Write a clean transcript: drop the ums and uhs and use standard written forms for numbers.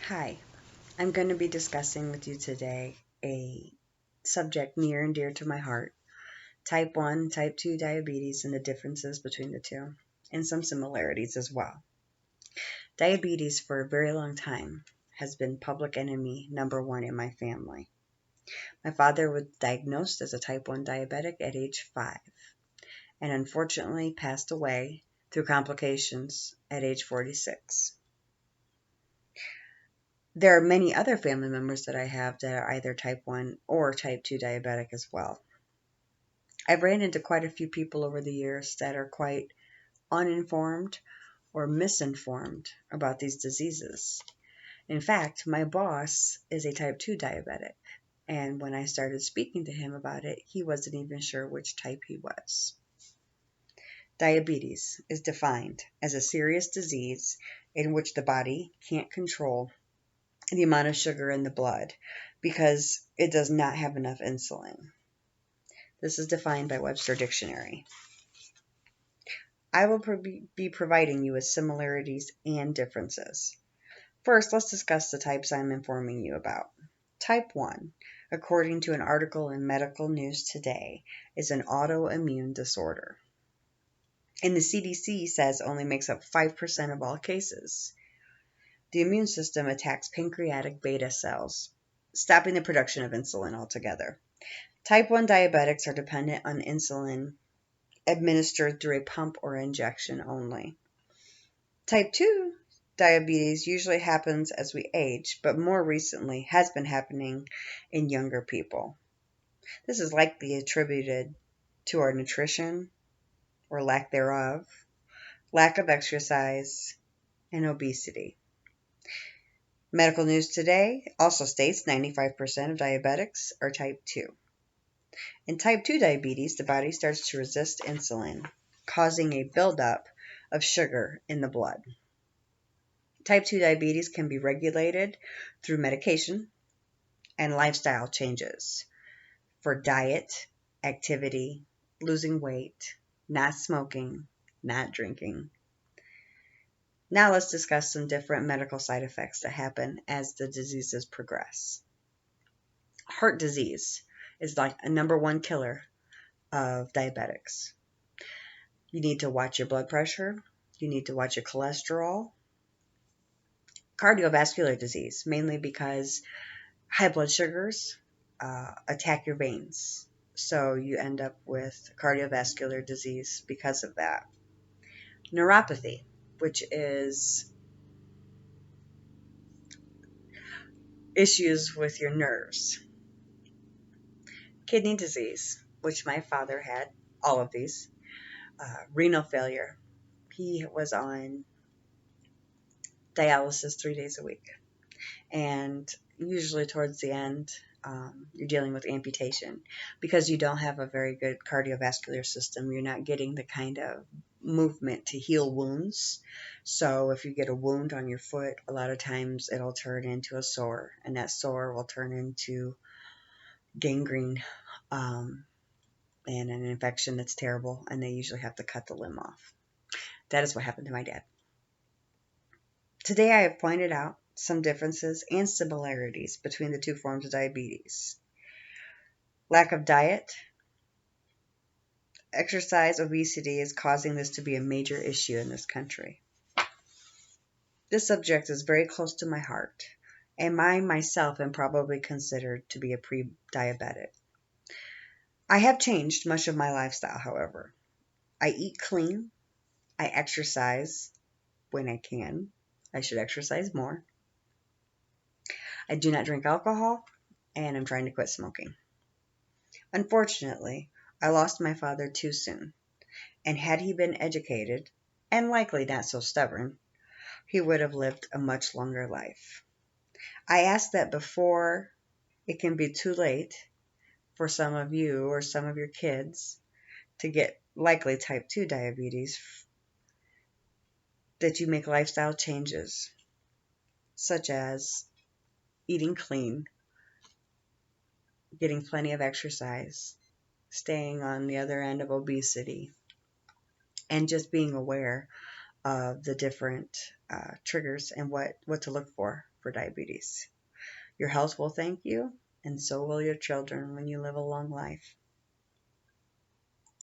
Hi, I'm going to be discussing with you today a subject near and dear to my heart: type 1, type 2 diabetes and the differences between the two, and some similarities as well. Diabetes for a very long time has been public enemy number one in my family. My father was diagnosed as a type 1 diabetic at age 5 and unfortunately passed away through complications at age 46. There are many other family members that I have that are either type 1 or type 2 diabetic as well. I've ran into quite a few people over the years that are quite uninformed or misinformed about these diseases. In fact, my boss is a type 2 diabetic, and when I started speaking to him about it, he wasn't even sure which type he was. Diabetes is defined as a serious disease in which the body can't control the amount of sugar in the blood because it does not have enough insulin. This is defined by Webster Dictionary. I will be providing you with similarities and differences. First, let's discuss the types I'm informing you about. Type 1, according to an article in Medical News Today, is an autoimmune disorder. And the CDC says only makes up 5% of all cases. The immune system attacks pancreatic beta cells, stopping the production of insulin altogether. Type 1 diabetics are dependent on insulin administered through a pump or injection only. Type 2 diabetes usually happens as we age, but more recently has been happening in younger people. This is likely attributed to our nutrition or lack thereof, lack of exercise, and obesity. Medical News Today also states 95% of diabetics are type 2. In type 2 diabetes, the body starts to resist insulin, causing a buildup of sugar in the blood. Type 2 diabetes can be regulated through medication and lifestyle changes for diet, activity, losing weight, not smoking, not drinking. Now let's discuss some different medical side effects that happen as the diseases progress. Heart disease is like a number one killer of diabetics. You need to watch your blood pressure. You need to watch your cholesterol. Cardiovascular disease, mainly because high blood sugars attack your veins. So you end up with cardiovascular disease because of that. Neuropathy, which is issues with your nerves. Kidney disease, which my father had, all of these. Renal failure. He was on dialysis 3 days a week. And usually towards the end, you're dealing with amputation because you don't have a very good cardiovascular system. You're not getting the kind of movement to heal wounds. So if you get a wound on your foot, a lot of times it'll turn into a sore, and that sore will turn into gangrene and an infection that's terrible, and they usually have to cut the limb off. That is what happened to my dad. Today I have pointed out some differences and similarities between the two forms of diabetes. Lack of diet, exercise, obesity is causing this to be a major issue in this country. This subject is very close to my heart, and I myself am probably considered to be a pre-diabetic. I have changed much of my lifestyle, however. I eat clean, I exercise when I can. I should exercise more. I do not drink alcohol, and I'm trying to quit smoking. Unfortunately, I lost my father too soon, and had he been educated, and likely not so stubborn, he would have lived a much longer life. I ask that before it can be too late for some of you or some of your kids to get likely type 2 diabetes, that you make lifestyle changes, such as eating clean, getting plenty of exercise, staying on the other end of obesity, and just being aware of the different triggers and what to look for diabetes. Your health will thank you, and so will your children when you live a long life.